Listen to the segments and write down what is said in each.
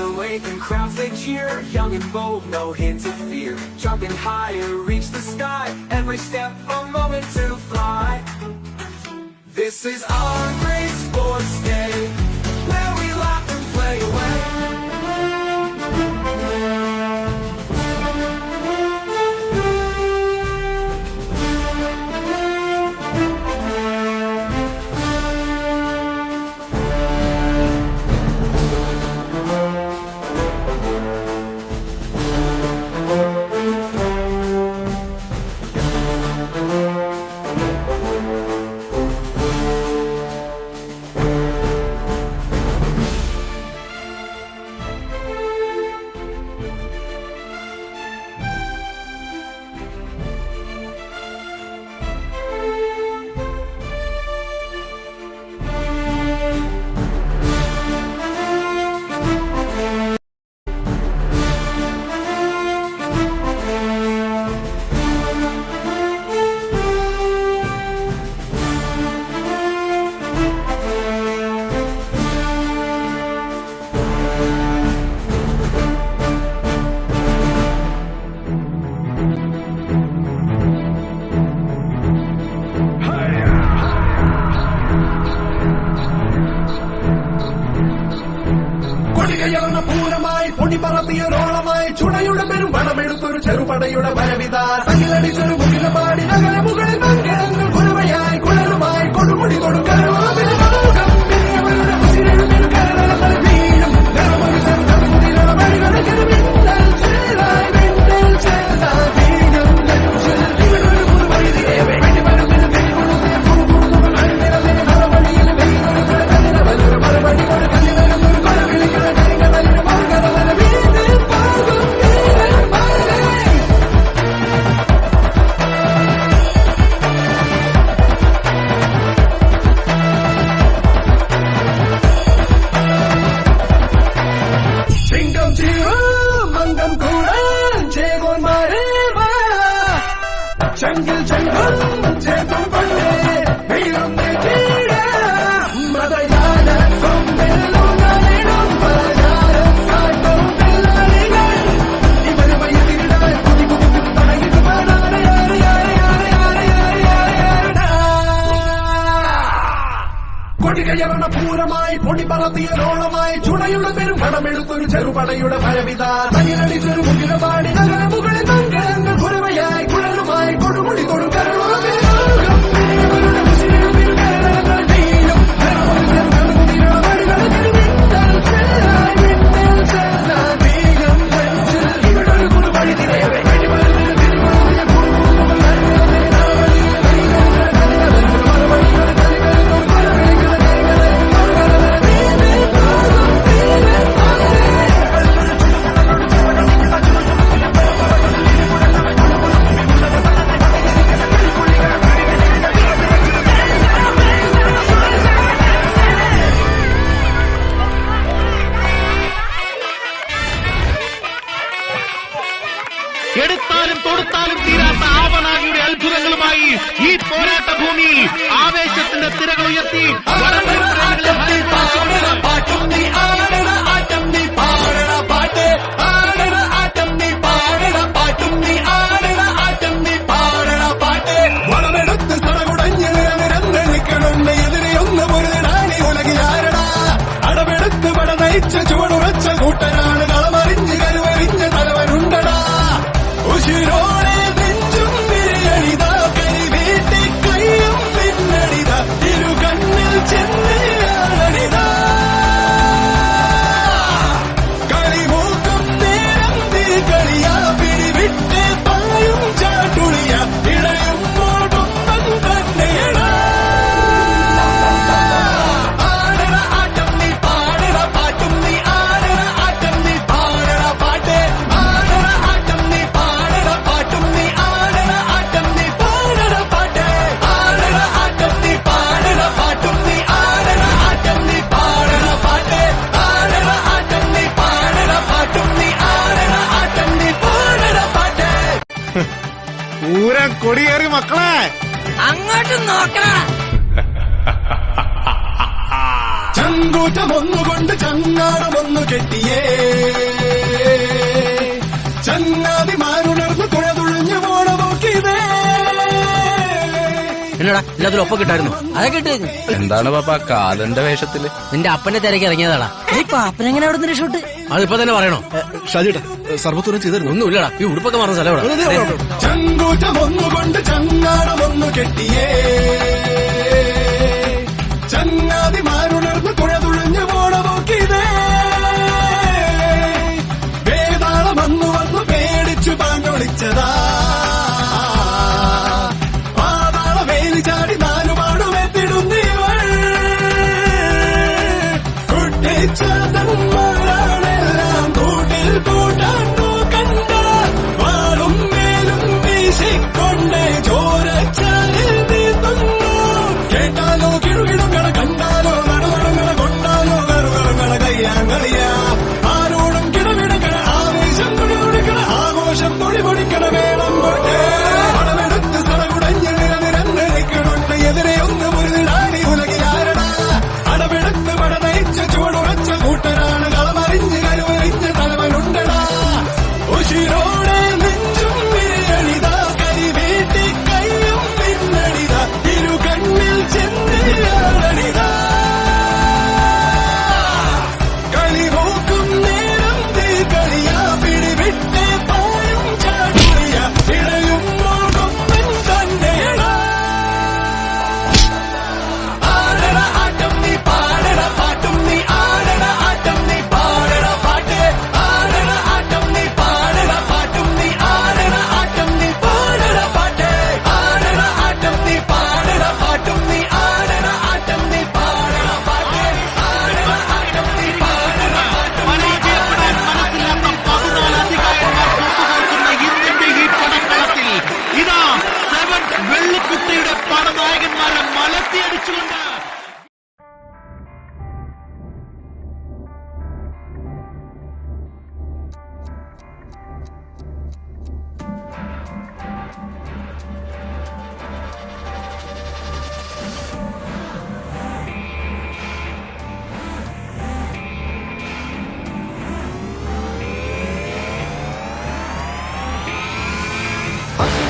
awake and crowds they cheer. Young and bold, no hint of fear. Jumping higher, reach the sky. Every step a moment to fly. This is our great sports day, where we laugh and play away. പൂരമായി പൊടിപ്പറത്തിയൊരോളമായി ചുടയുടെ പെരും പണമെടുത്തൊരു ചെറുപടയുടെ ഭരവിത തകിലടിച്ചൊരു മുകിലപാടി നഗര മുകളിൽ മങ്കരങ്ങൾ കുരുവയായി കുഴലുമായി കൊടുമുടി കൊടുക്കാൻ ചെങ്കിൽ ചെങ്കും ചേർത്തും പണ്ടേ വീഴും നെറ്റിയിട മതയാന കൊമ്പെല്ലുകളിടും പലയാരം കാട്ടും പിള്ളാരികൾ ഇവരുമായി തിരിടാൻ കുതി കുതി കുതി തടയിട്ട് കൊടികയറണ പൂരമായി പൊടിപ്പറത്തിയൊരോളമായി ചുടയുടെ പെരും പണമെടുത്തൊരു ചെറുപടയുടെ ഭരവിത തകിലടിച്ചൊരു മുകിലപാടി നഗര മുകളിൽ മങ്കരങ്ങൾ കുരവയായി കുഴലുമായി കൊടുമുടി കൊടുക്കാൻ എടുത്താലും തൊടുത്താലും തീരാത്ത ആവനാഴിയുടെ അത്ഭുതങ്ങളുമായി ഈ പോരാട്ട ഭൂമിയിൽ ആവേശത്തിന്റെ തിരകൾ ഉയർത്തി വളമെടുത്ത് സ്ഥലകുടഞ്ഞ് നിരന്ന് നിൽക്കണമെന്ന് എതിരെയൊന്ന് പൊരുതിടാനി ഉലകിലാരടാ അടവെടുത്ത് പട നയിച്ച ചുവടുറച്ച കൂട്ടനാണ് കളമറിഞ്ഞ് കരുവറിഞ്ഞ് തലവനുണ്ടടാ ഉശിരോടെ നെഞ്ചും വിരയണിത കരി വീട്ടി കയ്യും പിന്നണിത ഇരു കണ്ണിൽ ചെന്നിടണിത കളിമൂക്കും നേരം തിരികളിയ പിടിവിട്ട് പായും ചാട്ടുളിയ ഇടയുമ്പോഴും തന്നെയട ആടണ ആട്ടം നീ പാടണ പാട്ടും നീ ആടണ ആട്ടം നീ പാടണ പാട്ട് ആടണ ആട്ടം നീ പാടണ പാട്ടും നീ ആടണ ആട്ടം നീ പാടണ പാട്ട് ആടണ ആട്ടം നീ പാടണ പാട്ടും നീ ആടണ ആട്ടം നീ പാടണ പാട്ട് ആടണ ആട്ടം നീ പാടണ പാട്ടും നീ ആടണ ആട്ടം നീ പാടണ പാട്ട് പൂരം കൊടിയേറി മക്കളെ അങ്ങോട്ട് നോക്കണ ചങ്കൂറ്റം ഒന്നുകൊണ്ട് ചങ്ങാടമൊന്നു കെട്ടിയേ എല്ലാത്തിലും ഒപ്പം കിട്ടായിരുന്നു അതൊക്കെ ഇട്ട് എന്താണ് പാപ്പ കാലന്റെ വേഷത്തില്? നിന്റെ അപ്പനെ തിരക്കി ഇറങ്ങിയതാടാ. അപ്പനെങ്ങനെ അവിടെ നിന്ന് രക്ഷോട്ട്? അതിപ്പോ തന്നെ പറയണോ? ഷാജിട്ടാ സർവത്തൂരം ചെയ്തായിരുന്നു. ഒന്നുമില്ലടാ, ഈ ഉടുപ്പൊക്കെ മാറുന്ന സ്ഥലം ചങ്കൂറ്റമൊന്നുകൊണ്ട് ചങ്ങാടമൊന്നു കെട്ടിയേ ചങ്ങാതിമാരുണർന്ന് തുഴ തുഴഞ്ഞു പോണമോക്കിതേ വേതാളം വന്നു പേടിച്ചു പാണ്ടൊളിച്ചതാ പാതാള വേലി ചാടി നാലുപാടുമെത്തിടുന്നീവൾ കുട്ടിച്ചതന്മാരാണെല്ലാം കൂട്ടിൽ കൂട്ടാൻ നോക്കണ്ട വാളും മേലും വീശിക്കൊണ്ടേ ചോരച്ചാലിൽ നീന്തുന്നു കേട്ടാലോ കിഴുകിടുങ്ങണ കണ്ടാലോ നടുനടുങ്ങണ കൊണ്ടാലോ കറുകറുങ്ങണ കയ്യാങ്കളിയാ ആരോടും കിടമിടുക്കണ ആവേശം തുടികൊടുക്കണ ആഘോഷം തുടിപൊടിക്കണ വേണം കൊണ്ടേ പണമെടുത്ത് സ്ഥലകുടഞ്ഞ് നിരനിരന്ന് നിൽക്കണുണ്ട് എതിരെ ഒന്ന് മുരുതിടാണി ഉലകിലാരണ അടമെടുത്ത് പട നയിച്ച ചുവടുറച്ച കൂട്ടരാണ് കളമറിഞ്ഞ് കരുവറിഞ്ഞ് തലവനുണ്ടടാ ഉശിരോടെ നെഞ്ചും വിരളിതാ കരിവീട്ടി കയ്യും പിന്നടിതാ ഇരു കണ്ണിൽ ചെന്നിയാളടിതാ കളി നോക്കും നേരം തീ കളിയാ പിടിവിട്ടേ പായും ചാടുറിയ ഇടയുമ്പോൾ കൊമ്പൻ തന്നെയടാ ആടട ആട്ടം നീ പാടട പാട്ടും നീ ആടട ആട്ടം നീ പാടട പാട്ട് ആടട ആട്ടം നീ പാടട പാട്ടും നീ ആടട ആട്ടം നീ പാടട പാട്ട് ആടട ആട്ടം നീ പാടട പാട്ടും നീ ആടട ആട്ടം നീ പാടട പാട്ട് ആടട ആട്ടം നീ പാടട പാട്ടും പരാജയപ്പെടാൻ മനസ്സില്ലാത്ത 14 അധികാരന്മാർ കൂട്ടുകോർക്കുന്ന ഇന്നിന്റെ ഈ പടക്കളത്തിൽ ഇതാ 7 വെള്ളിക്കുട്ടിയുടെ പടനായകന്മാരെ മലത്തിയടിച്ചുകൊണ്ട്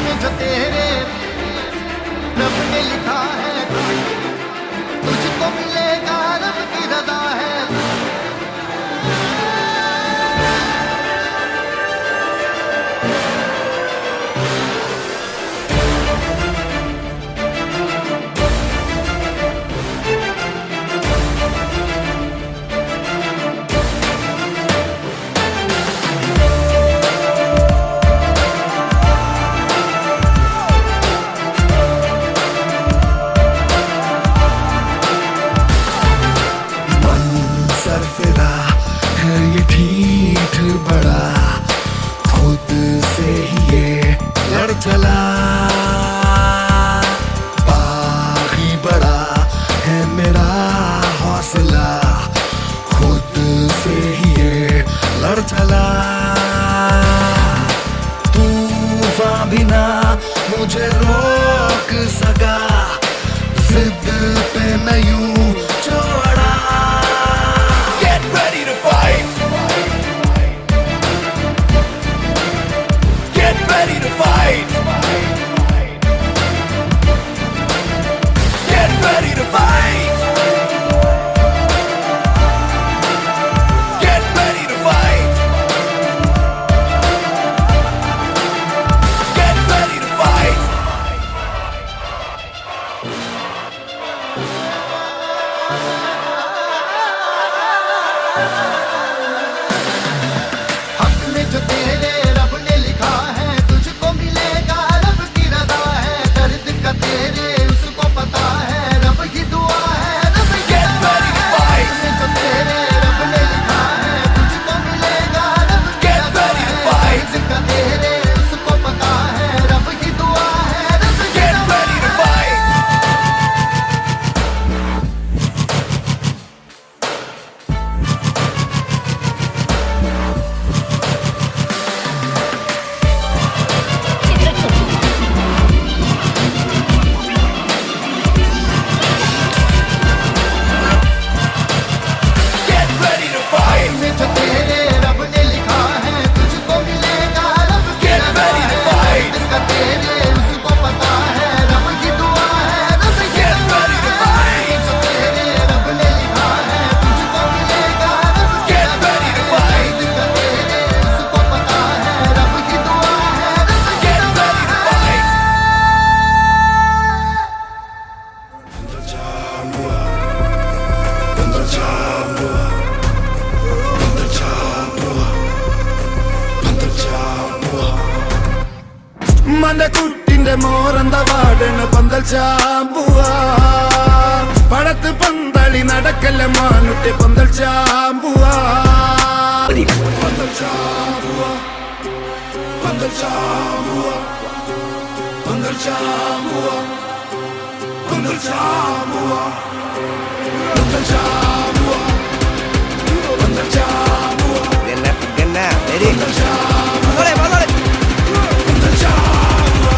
में जो तेरे रब ने लिखा है तुझको मिलेगा रब की रजा है सरफिदा है ये ठीक बड़ा खुद से ही ये लड़ चला बागी बड़ा है मेरा हौसला खुद से ही ये लड़ चला तूफान भी ना मुझे रोक सका जिद पे मैं यूं छोड़ा Get ready to fight. Get ready to fight. Get ready to fight. Get ready to fight. Get ready to fight. തന്റെ കുട്ടിന്റെ മോറന്ത വാടണ പന്തൽ ചാമ്പുവാ പടത്ത് പന്തളി നടക്കല്ല മാനുട്ടെ പന്തൽ ചാമ്പുവാ പന്തൽ ചാമ്പുവാ പന്തൽ ചാമ്പുവാ പന്തൽ ചാമ്പുവാ പന്തൽ ചാമ്പുവാ പന്തൽ ചാമ്പുവാ പന്തൽ ചാമ്പുവാ പന്തൽ ചാമ്പുവാ പന്തൽ ചാമ്പുവാ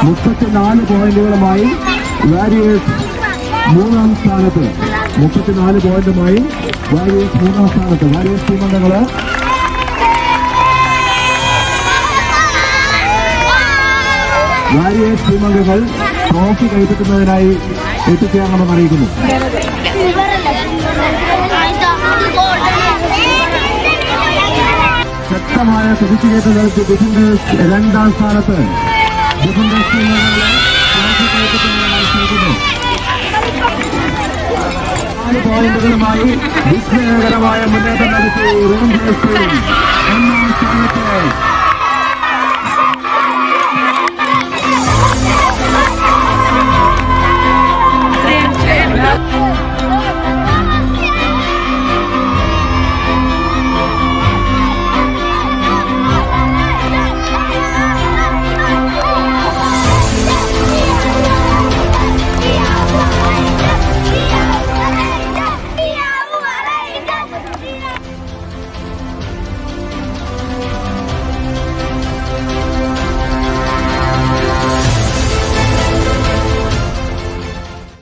മുപ്പത്തിനാല് പോയിന്റുകളുമായി വാരിയേഴ്സ് മൂന്നാം സ്ഥാനത്ത് 34 പോയിന്റുമായി വാരിയേഴ്സ് മൂന്നാം സ്ഥാനത്ത് വാരിയേഴ്സ് ടീമംഗങ്ങള് വാരിയേഴ്സ് ടീമംഗങ്ങൾ ട്രോഫി കൈപ്പറ്റുന്നതിനായി എത്തിച്ചേരണമെന്ന് അറിയിക്കുന്നു. ശക്തമായ കുതിച്ചുകയറ്റങ്ങൾക്ക് ഡിഫൻഡേഴ്സ് രണ്ടാം സ്ഥാനത്ത് ഡിഫൻഡേഴ്സ് ടീമുകളെ ട്രോഫി കൈപ്പറ്റുന്നതിനായി ശ്രമിക്കുന്നു. 4 പോയിന്റുകളുമായി വിസ്മയകരമായ മുന്നേറ്റം നടത്തി റേഞ്ചേഴ്സ് ടീം ഒന്നാം സ്ഥാനത്ത്